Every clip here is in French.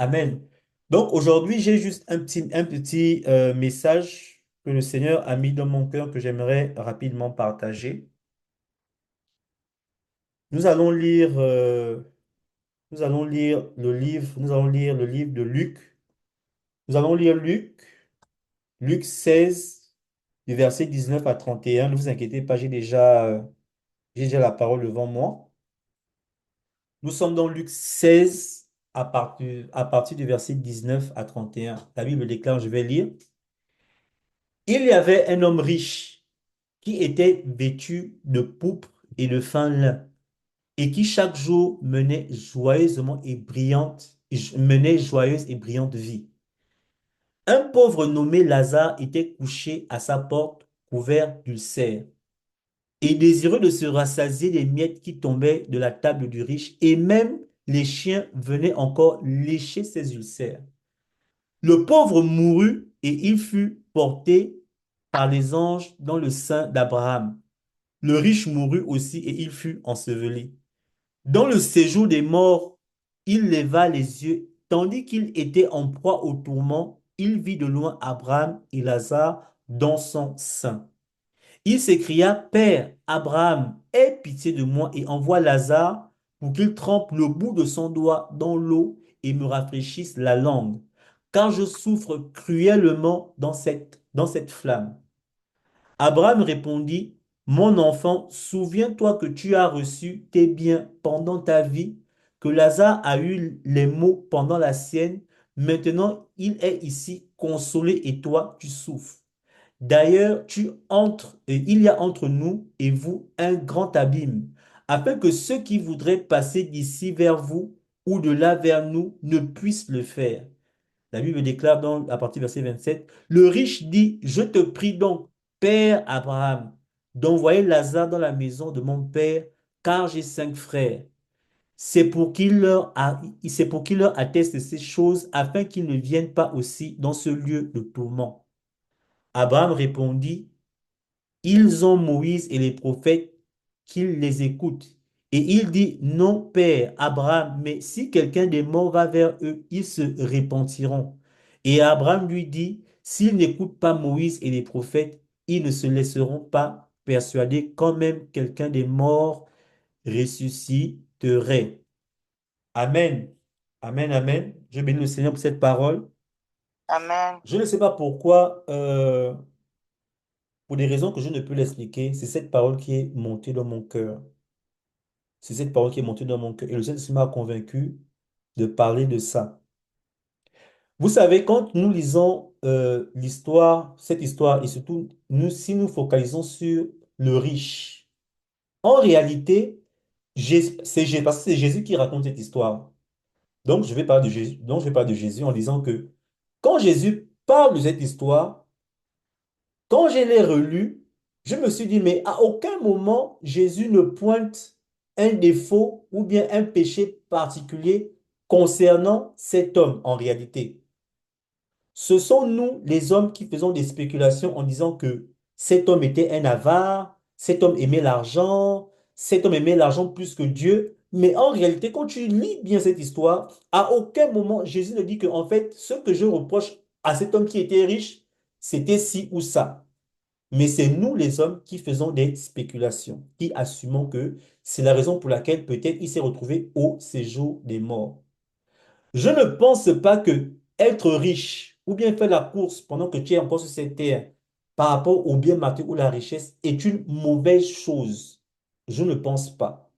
Amen. Donc aujourd'hui, j'ai juste un petit message que le Seigneur a mis dans mon cœur que j'aimerais rapidement partager. Nous allons lire, nous allons lire le livre de Luc. Nous allons lire Luc 16, du verset 19 à 31. Ne vous inquiétez pas, j'ai déjà la parole devant moi. Nous sommes dans Luc 16 à partir du verset 19 à 31. La Bible déclare, je vais lire. Il y avait un homme riche qui était vêtu de pourpre et de fin lin, et qui chaque jour menait joyeuse et brillante vie. Un pauvre nommé Lazare était couché à sa porte, couvert d'ulcères, et désireux de se rassasier des miettes qui tombaient de la table du riche, et même les chiens venaient encore lécher ses ulcères. Le pauvre mourut et il fut porté par les anges dans le sein d'Abraham. Le riche mourut aussi et il fut enseveli. Dans le séjour des morts, il leva les yeux, tandis qu'il était en proie au tourment, il vit de loin Abraham et Lazare dans son sein. Il s'écria, Père Abraham, aie pitié de moi et envoie Lazare pour qu'il trempe le bout de son doigt dans l'eau et me rafraîchisse la langue, car je souffre cruellement dans cette flamme. Abraham répondit, Mon enfant, souviens-toi que tu as reçu tes biens pendant ta vie, que Lazare a eu les maux pendant la sienne. Maintenant, il est ici consolé et toi, tu souffres. D'ailleurs, il y a entre nous et vous un grand abîme, afin que ceux qui voudraient passer d'ici vers vous ou de là vers nous ne puissent le faire. La Bible déclare à partir du verset 27, le riche dit, je te prie donc, Père Abraham, d'envoyer Lazare dans la maison de mon père, car j'ai 5 frères. C'est pour qu'il leur atteste ces choses, afin qu'ils ne viennent pas aussi dans ce lieu de tourment. Abraham répondit, ils ont Moïse et les prophètes qu'ils les écoutent. Et il dit, non, Père Abraham, mais si quelqu'un des morts va vers eux, ils se repentiront. Et Abraham lui dit, s'ils n'écoutent pas Moïse et les prophètes, ils ne se laisseront pas persuader quand même quelqu'un des morts ressusciterait. Amen. Amen, amen. Je bénis le Seigneur pour cette parole. Amen. Je ne sais pas pourquoi, pour des raisons que je ne peux l'expliquer, c'est cette parole qui est montée dans mon cœur. C'est cette parole qui est montée dans mon cœur. Et le Saint-Esprit m'a convaincu de parler de ça. Vous savez, quand nous lisons cette histoire, et surtout si nous focalisons sur le riche, en réalité, parce que c'est Jésus qui raconte cette histoire. Donc, je vais parler de Jésus, donc je vais parler de Jésus en disant que quand Jésus parle de cette histoire, quand je l'ai relu, je me suis dit, mais à aucun moment Jésus ne pointe un défaut ou bien un péché particulier concernant cet homme en réalité. Ce sont nous, les hommes, qui faisons des spéculations en disant que cet homme était un avare, cet homme aimait l'argent plus que Dieu. Mais en réalité, quand tu lis bien cette histoire, à aucun moment Jésus ne dit que, en fait, ce que je reproche à cet homme qui était riche, c'était ci ou ça. Mais c'est nous les hommes qui faisons des spéculations, qui assumons que c'est la raison pour laquelle peut-être il s'est retrouvé au séjour des morts. Je ne pense pas que être riche ou bien faire la course pendant que tu es encore sur cette terre par rapport au bien matériel ou la richesse est une mauvaise chose. Je ne pense pas.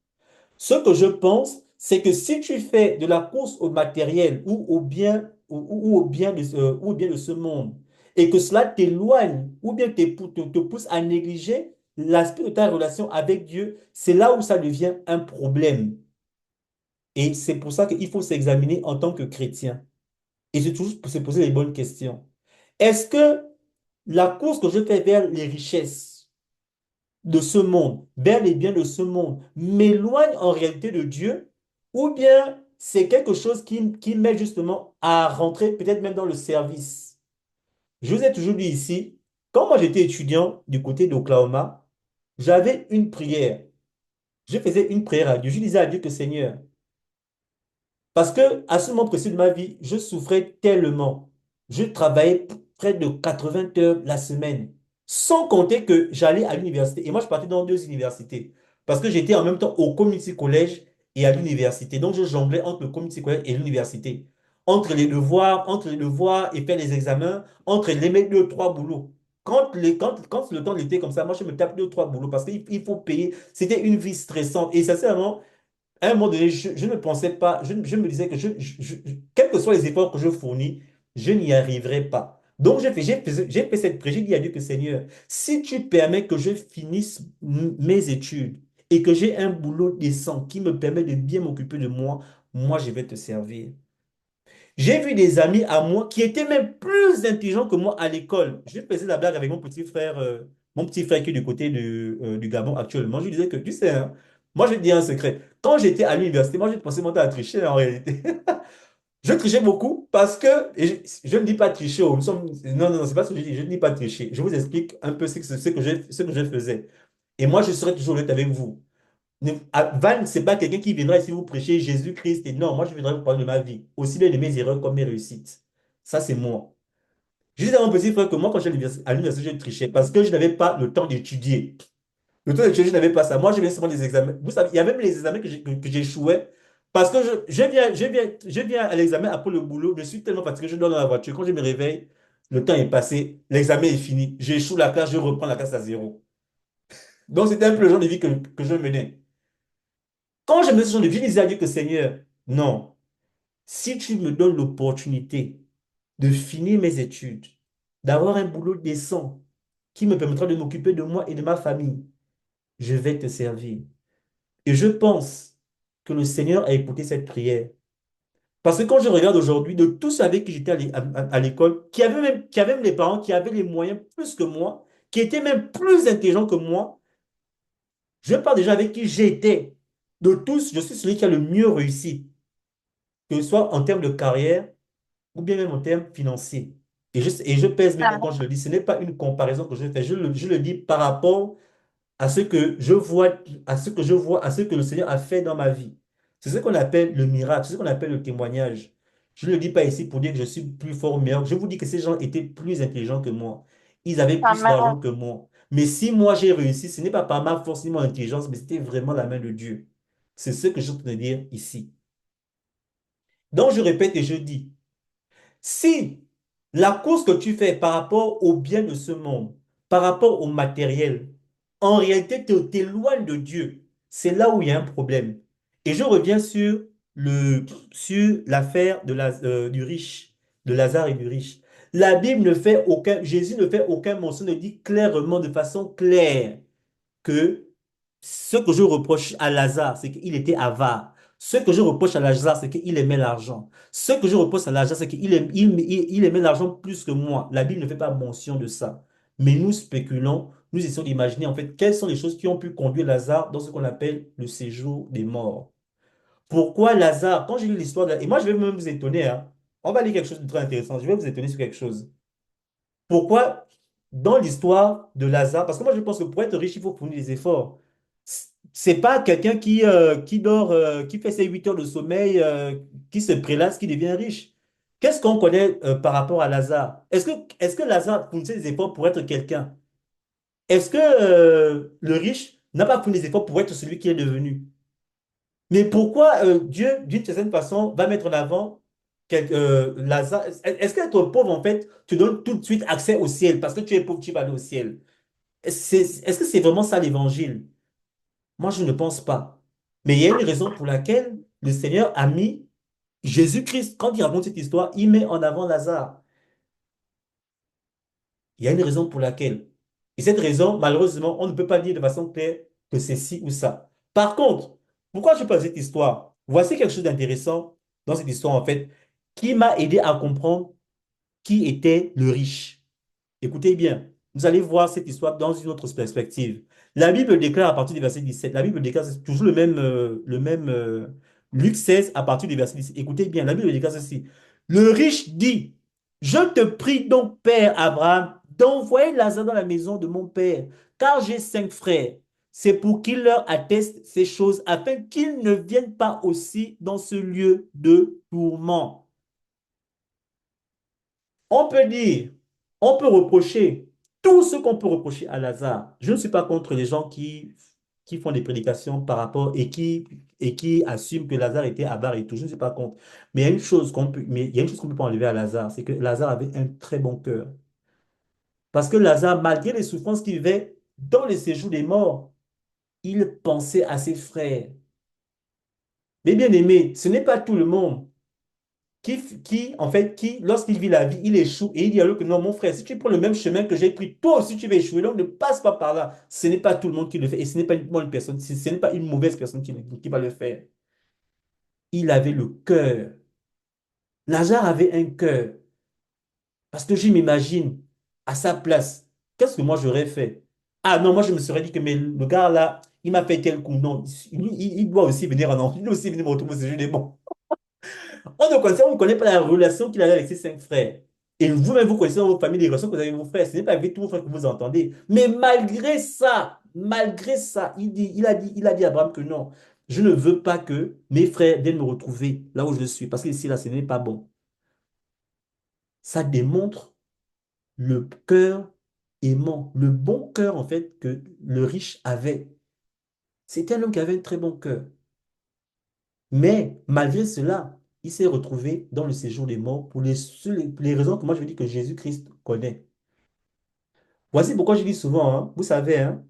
Ce que je pense, c'est que si tu fais de la course au matériel ou au bien de ce monde et que cela t'éloigne ou bien te pousse à négliger l'aspect de ta relation avec Dieu, c'est là où ça devient un problème. Et c'est pour ça qu'il faut s'examiner en tant que chrétien et c'est toujours pour se poser les bonnes questions. Est-ce que la course que je fais vers les richesses de ce monde, vers les biens de ce monde, m'éloigne en réalité de Dieu, ou bien c'est quelque chose qui m'aide justement à rentrer peut-être même dans le service. Je vous ai toujours dit ici, quand moi j'étais étudiant du côté d'Oklahoma, j'avais une prière. Je faisais une prière à Dieu. Je disais à Dieu que Seigneur, Parce que à ce moment précis de ma vie, je souffrais tellement. Je travaillais près de 80 heures la semaine. Sans compter que j'allais à l'université. Et moi, je partais dans deux universités. Parce que j'étais en même temps au community college et à l'université. Donc, je jonglais entre le community college et l'université. Entre les devoirs et faire les examens, entre les mes deux, trois boulots. Quand le temps était comme ça, moi, je me tape deux, trois boulots parce qu'il faut payer. C'était une vie stressante. Et sincèrement, à un moment donné, je ne pensais pas, je me disais que quels que soient les efforts que je fournis, je n'y arriverai pas. Donc, j'ai fait cette prière, j'ai dit à Dieu que Seigneur, si tu permets que je finisse mes études et que j'ai un boulot décent qui me permet de bien m'occuper de moi, moi, je vais te servir. J'ai vu des amis à moi qui étaient même plus intelligents que moi à l'école. Je faisais la blague avec mon petit frère qui est du côté du Gabon actuellement. Je lui disais que, tu sais, hein, moi je vais te dire un secret. Quand j'étais à l'université, moi je pensais monter à tricher en réalité. Je trichais beaucoup parce que, je ne dis pas tricher, non, non, non, c'est pas ce que je dis, je ne dis pas tricher. Je vous explique un peu ce que je faisais. Et moi, je serai toujours honnête avec vous. Van, c'est pas quelqu'un qui viendra ici vous prêcher Jésus-Christ. Et non, moi, je viendrai vous parler de ma vie, aussi bien de mes erreurs comme mes réussites. Ça, c'est moi. Je disais à mon petit frère que moi, quand j'allais à l'université, je trichais parce que je n'avais pas le temps d'étudier. Le temps d'étudier, je n'avais pas ça. Moi, je viens seulement des examens. Vous savez, il y a même les examens que j'échouais parce que je viens à l'examen après le boulot. Je suis tellement fatigué, je dors dans la voiture. Quand je me réveille, le temps est passé, l'examen est fini. J'échoue la classe, je reprends la classe à zéro. Donc, c'était un peu le genre de vie que je menais. Quand je me suis levé, je disais à Dieu que Seigneur, non, si tu me donnes l'opportunité de finir mes études, d'avoir un boulot décent qui me permettra de m'occuper de moi et de ma famille, je vais te servir. Et je pense que le Seigneur a écouté cette prière. Parce que quand je regarde aujourd'hui de tous ceux avec qui j'étais à l'école, qui avaient même les parents qui avaient les moyens plus que moi, qui étaient même plus intelligents que moi, je parle déjà avec qui j'étais. De tous, je suis celui qui a le mieux réussi, que ce soit en termes de carrière ou bien même en termes financiers. Et je pèse mes mots quand je le dis. Ce n'est pas une comparaison que je fais. Je le dis par rapport à ce que je vois, à ce que je vois, à ce que le Seigneur a fait dans ma vie. C'est ce qu'on appelle le miracle, c'est ce qu'on appelle le témoignage. Je ne le dis pas ici pour dire que je suis plus fort ou meilleur. Je vous dis que ces gens étaient plus intelligents que moi. Ils avaient plus Amen. d'argent que moi. Mais si moi j'ai réussi, ce n'est pas par ma force ni mon intelligence, mais c'était vraiment la main de Dieu. C'est ce que je suis en train de dire ici. Donc je répète et je dis, si la course que tu fais par rapport au bien de ce monde, par rapport au matériel, en réalité t'éloigne de Dieu, c'est là où il y a un problème. Et je reviens sur l'affaire du riche, de Lazare et du riche. La Bible ne fait aucun, Jésus ne fait aucun mention, ne dit clairement, de façon claire, que ce que je reproche à Lazare, c'est qu'il était avare. Ce que je reproche à Lazare, c'est qu'il aimait l'argent. Ce que je reproche à Lazare, c'est qu'il aimait l'argent plus que moi. La Bible ne fait pas mention de ça. Mais nous spéculons, nous essayons d'imaginer en fait quelles sont les choses qui ont pu conduire Lazare dans ce qu'on appelle le séjour des morts. Pourquoi Lazare, quand j'ai lu l'histoire et moi je vais même vous étonner, hein. On va lire quelque chose de très intéressant. Je vais vous étonner sur quelque chose. Pourquoi, dans l'histoire de Lazare, parce que moi je pense que pour être riche, il faut fournir des efforts. C'est pas quelqu'un qui dort, qui fait ses 8 heures de sommeil, qui se prélasse, qui devient riche. Qu'est-ce qu'on connaît par rapport à Lazare? Est-ce que Lazare fournissait des efforts pour être quelqu'un? Est-ce que le riche n'a pas fourni des efforts pour être celui qui est devenu? Mais pourquoi Dieu, d'une certaine façon, va mettre en avant Lazare? Est-ce qu'être pauvre, en fait, te donne tout de suite accès au ciel? Parce que tu es pauvre, tu vas aller au ciel. Est-ce que c'est vraiment ça l'évangile? Moi, je ne pense pas. Mais il y a une raison pour laquelle le Seigneur a mis Jésus-Christ, quand il raconte cette histoire, il met en avant Lazare. Il y a une raison pour laquelle. Et cette raison, malheureusement, on ne peut pas dire de façon claire que c'est ci ou ça. Par contre, pourquoi je parle de cette histoire? Voici quelque chose d'intéressant dans cette histoire, en fait, qui m'a aidé à comprendre qui était le riche. Écoutez bien, vous allez voir cette histoire dans une autre perspective. La Bible déclare à partir du verset 17, la Bible déclare c'est toujours Luc 16 à partir du verset 17. Écoutez bien, la Bible déclare ceci. Le riche dit, je te prie donc, Père Abraham, d'envoyer Lazare dans la maison de mon père, car j'ai 5 frères. c'est pour qu'il leur atteste ces choses, afin qu'ils ne viennent pas aussi dans ce lieu de tourment. On peut dire, on peut reprocher tout ce qu'on peut reprocher à Lazare. Je ne suis pas contre les gens qui font des prédications par rapport et qui assument que Lazare était avare et tout. Je ne suis pas contre. Mais il y a une chose mais il y a une chose qu'on peut pas enlever à Lazare, c'est que Lazare avait un très bon cœur. Parce que Lazare, malgré les souffrances qu'il vivait dans les séjours des morts, il pensait à ses frères. Mais bien aimé, ce n'est pas tout le monde en fait, lorsqu'il vit la vie, il échoue et il dit alors que non, mon frère, si tu prends le même chemin que j'ai pris, toi aussi tu vas échouer. Donc ne passe pas par là. Ce n'est pas tout le monde qui le fait et ce n'est pas uniquement une personne, ce n'est pas une mauvaise personne qui va le faire. Il avait le cœur. Lazare avait un cœur. Parce que je m'imagine à sa place, qu'est-ce que moi j'aurais fait? Ah non, moi je me serais dit que mais le gars là, il m'a fait tel coup. Non, il doit aussi venir en enfer. Il doit aussi venir me retrouver ce jeu des bons. On ne connaît pas la relation qu'il avait avec ses cinq frères. Et vous-même, vous connaissez dans votre famille les relations que vous avez avec vos frères. Ce n'est pas avec tous vos frères que vous entendez. Mais malgré ça, il a dit à Abraham que non, je ne veux pas que mes frères viennent me retrouver là où je suis. Parce que ici, là, ce n'est pas bon. Ça démontre le cœur aimant, le bon cœur, en fait, que le riche avait. C'était un homme qui avait un très bon cœur. Mais malgré cela, il s'est retrouvé dans le séjour des morts pour les raisons que moi je veux dire que Jésus-Christ connaît. Voici pourquoi je dis souvent, hein, vous savez, hein,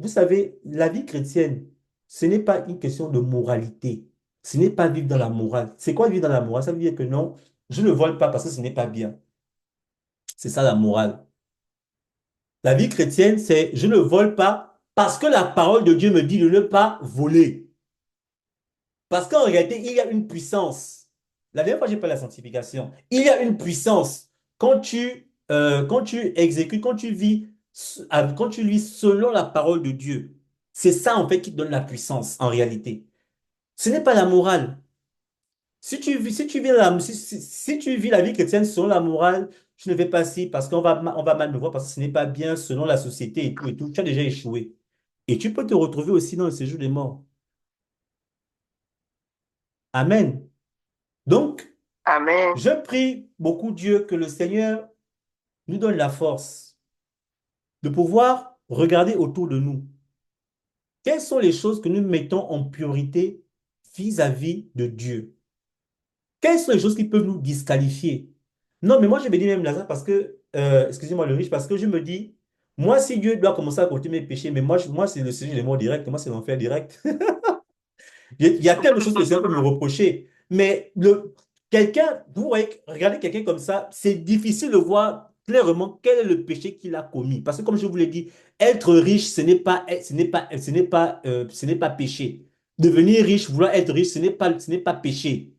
vous savez, la vie chrétienne, ce n'est pas une question de moralité. Ce n'est pas vivre dans la morale. C'est quoi vivre dans la morale? Ça veut dire que non, je ne vole pas parce que ce n'est pas bien. C'est ça la morale. La vie chrétienne, c'est je ne vole pas parce que la parole de Dieu me dit de ne pas voler. Parce qu'en réalité, il y a une puissance. La dernière fois, j'ai parlé de la sanctification. Il y a une puissance. Quand tu exécutes, quand tu lis selon la parole de Dieu, c'est ça en fait qui te donne la puissance en réalité. Ce n'est pas la morale. Si tu vis la vie chrétienne selon la morale, je ne vais pas si parce on va mal me voir parce que ce n'est pas bien selon la société et tout, tu as déjà échoué. Et tu peux te retrouver aussi dans le séjour des morts. Amen. Donc, Amen. je prie beaucoup Dieu que le Seigneur nous donne la force de pouvoir regarder autour de nous. Quelles sont les choses que nous mettons en priorité vis-à-vis de Dieu? Quelles sont les choses qui peuvent nous disqualifier? Non, mais moi, je me dis même Lazare parce que, excusez-moi le riche, parce que je me dis, moi, si Dieu doit commencer à compter mes péchés, mais moi c'est le séjour des morts direct, moi, c'est l'enfer direct. Il y a tellement de choses que le Seigneur peut me reprocher. Mais quelqu'un, vous voyez, regardez quelqu'un comme ça, c'est difficile de voir clairement quel est le péché qu'il a commis. Parce que comme je vous l'ai dit, être riche, ce n'est pas péché. Devenir riche, vouloir être riche, ce n'est pas péché.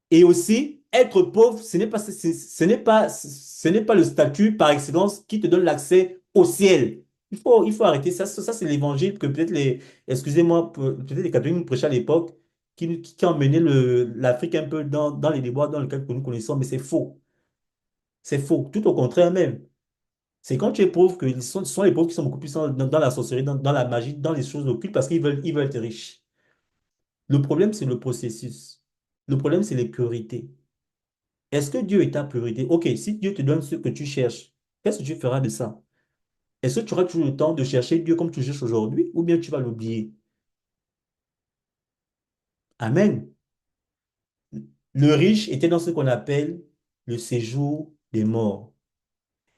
Et aussi, être pauvre, ce n'est pas le statut par excellence qui te donne l'accès au ciel. Il faut arrêter ça. Ça, c'est l'évangile que excusez-moi, peut-être les catholiques nous prêchaient à l'époque, qui ont mené l'Afrique un peu dans les déboires dans lesquels nous connaissons, mais c'est faux. C'est faux. Tout au contraire même. C'est quand tu es pauvre que ce sont les pauvres qui sont beaucoup plus dans la sorcellerie, dans la magie, dans les choses occultes parce ils veulent être riches. Le problème, c'est le processus. Le problème, c'est les priorités. Est-ce que Dieu est ta priorité? Ok, si Dieu te donne ce que tu cherches, qu'est-ce que tu feras de ça? Est-ce que tu auras toujours le temps de chercher Dieu comme tu cherches aujourd'hui ou bien tu vas l'oublier? Amen. Le riche était dans ce qu'on appelle le séjour des morts.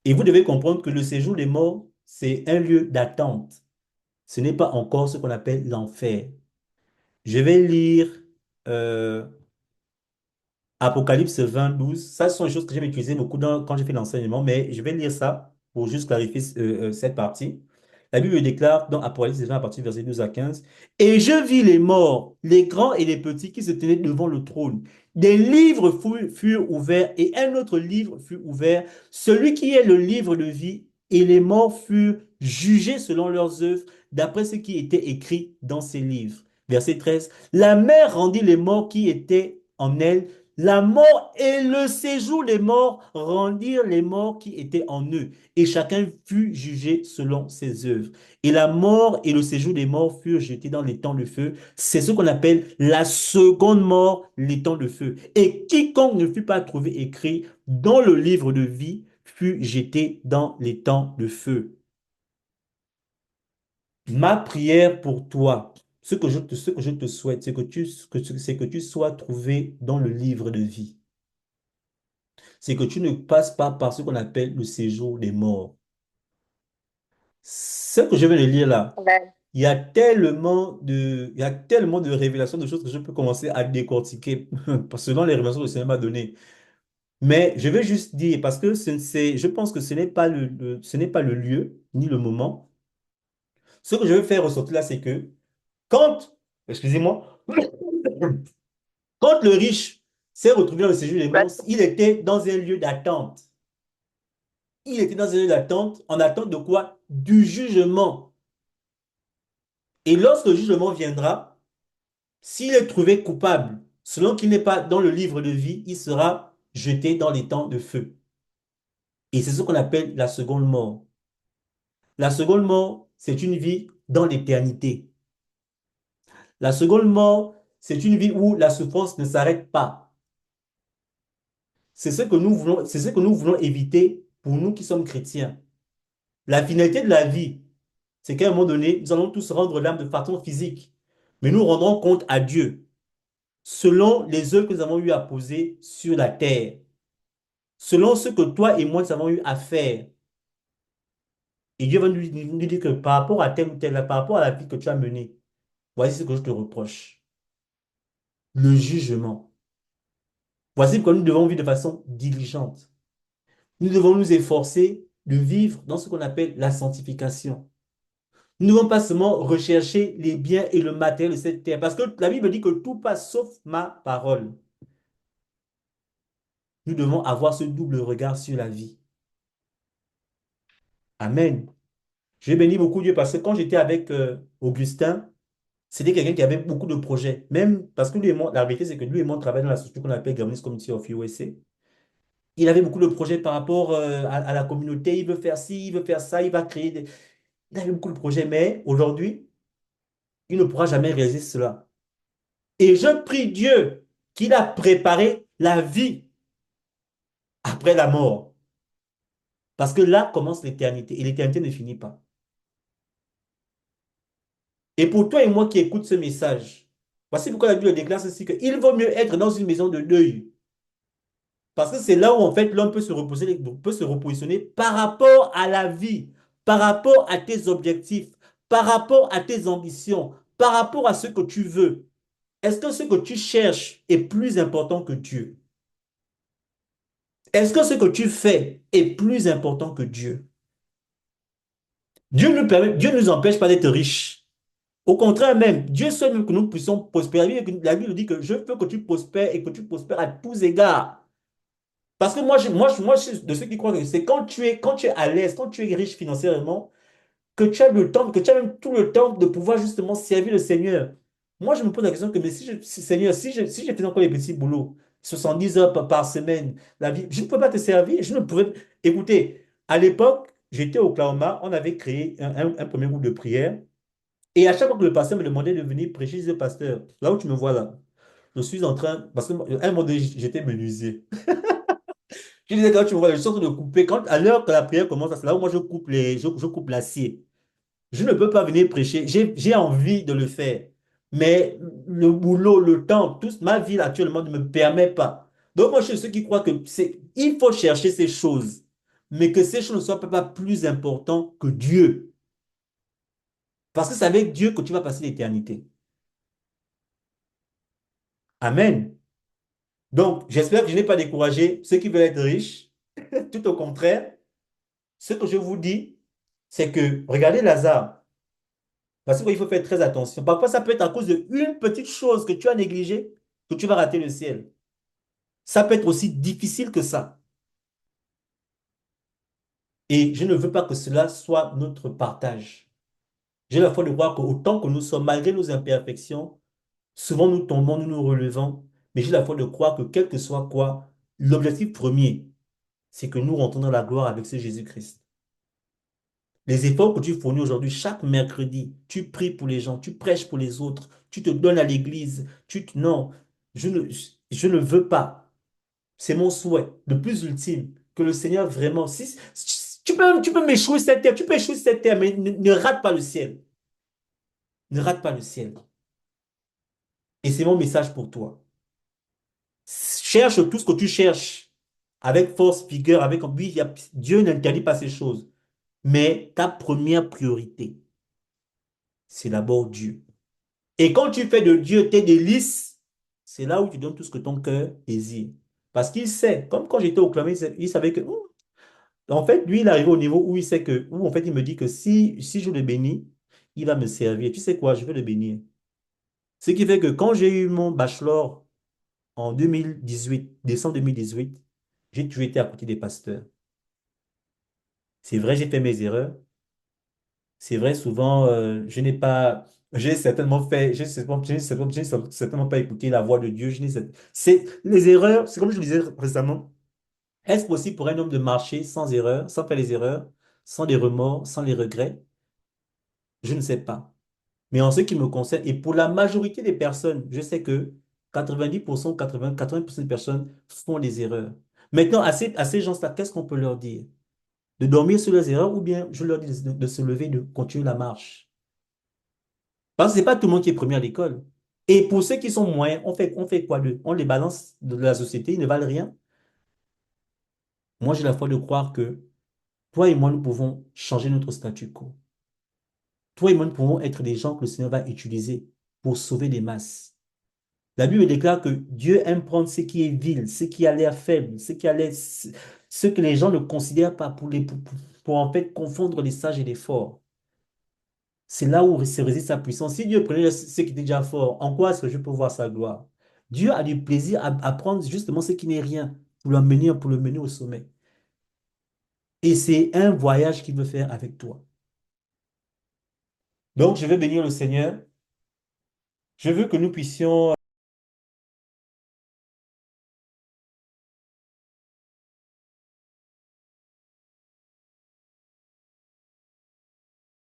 Et vous devez comprendre que le séjour des morts, c'est un lieu d'attente. Ce n'est pas encore ce qu'on appelle l'enfer. Je vais lire euh, Apocalypse 20 12. Ça, ce sont les choses que j'ai utilisées beaucoup quand j'ai fait l'enseignement, mais je vais lire ça pour juste clarifier cette partie. La Bible déclare dans Apocalypse 20 à partir du verset 12 à 15. Et je vis les morts, les grands et les petits qui se tenaient devant le trône. Des livres furent ouverts et un autre livre fut ouvert, celui qui est le livre de vie, et les morts furent jugés selon leurs œuvres, d'après ce qui était écrit dans ces livres. Verset 13. La mer rendit les morts qui étaient en elle La mort et le séjour des morts rendirent les morts qui étaient en eux, et chacun fut jugé selon ses œuvres. Et la mort et le séjour des morts furent jetés dans les temps de feu. C'est ce qu'on appelle la seconde mort, les temps de feu. Et quiconque ne fut pas trouvé écrit dans le livre de vie fut jeté dans les temps de feu. Ma prière pour toi, ce que je te souhaite, c'est que tu sois trouvé dans le livre de vie. C'est que tu ne passes pas par ce qu'on appelle le séjour des morts. Ce que je viens de lire là, Amen. il y a tellement de révélations de choses que je peux commencer à décortiquer selon les révélations que le Seigneur m'a données. Mais je vais juste dire, parce que je pense que ce n'est pas ce n'est pas le lieu ni le moment. Ce que je veux faire ressortir là, c'est que quand, excusez-moi, quand le riche s'est retrouvé dans le séjour des morts, il était dans un lieu d'attente. Il était dans un lieu d'attente, en attente de quoi? Du jugement. Et lorsque le jugement viendra, s'il est trouvé coupable, selon qu'il n'est pas dans le livre de vie, il sera jeté dans les temps de feu. Et c'est ce qu'on appelle la seconde mort. La seconde mort, c'est une vie dans l'éternité. La seconde mort, c'est une vie où la souffrance ne s'arrête pas. C'est ce que nous voulons éviter pour nous qui sommes chrétiens. La finalité de la vie, c'est qu'à un moment donné, nous allons tous rendre l'âme de façon physique. Mais nous rendrons compte à Dieu selon les œuvres que nous avons eu à poser sur la terre, selon ce que toi et moi nous avons eu à faire. Et Dieu va nous dire que par rapport à tel ou tel, par rapport à la vie que tu as menée, voici ce que je te reproche. Le jugement. Voici pourquoi nous devons vivre de façon diligente. Nous devons nous efforcer de vivre dans ce qu'on appelle la sanctification. Nous ne devons pas seulement rechercher les biens et le matériel de cette terre, parce que la Bible dit que tout passe sauf ma parole. Nous devons avoir ce double regard sur la vie. Amen. Je bénis beaucoup Dieu parce que quand j'étais avec Augustin, c'était quelqu'un qui avait beaucoup de projets. Même parce que lui et moi, la vérité, c'est que lui et moi, on travaille dans la société qu'on appelle Gremlins Community of USA. Il avait beaucoup de projets par rapport à la communauté. Il veut faire ci, il veut faire ça, il va créer des... Il avait beaucoup de projets, mais aujourd'hui, il ne pourra jamais réaliser cela. Et je prie Dieu qu'il a préparé la vie après la mort. Parce que là commence l'éternité et l'éternité ne finit pas. Et pour toi et moi qui écoute ce message, voici pourquoi la Bible déclare ceci, qu'il vaut mieux être dans une maison de deuil. Parce que c'est là où en fait l'homme peut se reposer, peut se repositionner par rapport à la vie, par rapport à tes objectifs, par rapport à tes ambitions, par rapport à ce que tu veux. Est-ce que ce que tu cherches est plus important que Dieu? Est-ce que ce que tu fais est plus important que Dieu? Dieu ne nous empêche pas d'être riches. Au contraire même, Dieu souhaite même que nous puissions prospérer. La Bible dit que je veux que tu prospères et que tu prospères à tous égards. Parce que moi, je suis de ceux qui croient que c'est quand tu es à l'aise, quand tu es riche financièrement, que tu as le temps, que tu as même tout le temps de pouvoir justement servir le Seigneur. Moi, je me pose la question que, mais Seigneur, si je faisais encore les petits boulots, 70 heures par semaine, la vie, je ne peux pas te servir, je ne pouvais... Écoutez, à l'époque, j'étais au Oklahoma, on avait créé un premier groupe de prière, et à chaque fois que le pasteur me demandait de venir prêcher, je disais, pasteur, là où tu me vois là, je suis en train, parce qu'à un moment donné, j'étais menuisier. Je disais, quand tu me vois, je suis en train de couper, quand, à l'heure que la prière commence, c'est là où moi je coupe l'acier. Je ne peux pas venir prêcher. J'ai envie de le faire. Mais le boulot, le temps, toute ma vie actuellement ne me permet pas. Donc moi, je suis ceux qui croient que il faut chercher ces choses. Mais que ces choses ne soient pas plus importantes que Dieu. Parce que c'est avec Dieu que tu vas passer l'éternité. Amen. Donc, j'espère que je n'ai pas découragé ceux qui veulent être riches. Tout au contraire, ce que je vous dis, c'est que regardez Lazare. Parce qu'il faut faire très attention. Parfois, ça peut être à cause d'une petite chose que tu as négligée que tu vas rater le ciel. Ça peut être aussi difficile que ça. Et je ne veux pas que cela soit notre partage. J'ai la foi de voir qu'autant que nous sommes, malgré nos imperfections, souvent nous tombons, nous nous relevons. Mais j'ai la foi de croire que quel que soit quoi, l'objectif premier, c'est que nous rentrons dans la gloire avec ce Jésus-Christ. Les efforts que tu fournis aujourd'hui, chaque mercredi, tu pries pour les gens, tu prêches pour les autres, tu te donnes à l'église, non, je ne veux pas. C'est mon souhait, le plus ultime, que le Seigneur vraiment, si tu peux m'échouer cette terre, tu peux échouer cette terre, mais ne rate pas le ciel. Ne rate pas le ciel. Et c'est mon message pour toi. Cherche tout ce que tu cherches avec force, vigueur, avec oui, Dieu n'interdit pas ces choses. Mais ta première priorité, c'est d'abord Dieu. Et quand tu fais de Dieu tes délices, c'est là où tu donnes tout ce que ton cœur désire. Parce qu'il sait, comme quand j'étais au clamé, il savait que, en fait, lui, il arrive au niveau où il sait que, où en fait, il me dit que si je le bénis, il va me servir. Tu sais quoi, je vais le bénir. Ce qui fait que quand j'ai eu mon bachelor en 2018, décembre 2018, j'ai toujours été à côté des pasteurs. C'est vrai, j'ai fait mes erreurs. C'est vrai, souvent, je n'ai pas, j'ai certainement fait, j'ai certainement pas écouté la voix de Dieu. C'est les erreurs, c'est comme je le disais récemment. Est-ce possible pour un homme de marcher sans erreur, sans faire les erreurs, sans les remords, sans les regrets? Je ne sais pas. Mais en ce qui me concerne, et pour la majorité des personnes, je sais que 90%, 80% des personnes font des erreurs. Maintenant, à ces gens-là, qu'est-ce qu'on peut leur dire? De dormir sur leurs erreurs ou bien je leur dis de se lever, de continuer la marche? Parce que c'est pas tout le monde qui est premier à l'école. Et pour ceux qui sont moyens, on fait quoi d'eux? On les balance de la société, ils ne valent rien. Moi, j'ai la foi de croire que toi et moi, nous pouvons changer notre statu quo. Toi et moi, nous pouvons être des gens que le Seigneur va utiliser pour sauver des masses. La Bible déclare que Dieu aime prendre ce qui est vil, ce qui a l'air faible, ce que les gens ne considèrent pas pour en fait confondre les sages et les forts. C'est là où se réside sa puissance. Si Dieu prenait ce qui était déjà fort, en quoi est-ce que je peux voir sa gloire? Dieu a du plaisir à prendre justement ce qui n'est rien pour le mener au sommet. Et c'est un voyage qu'il veut faire avec toi. Donc, je vais bénir le Seigneur. Je veux que nous puissions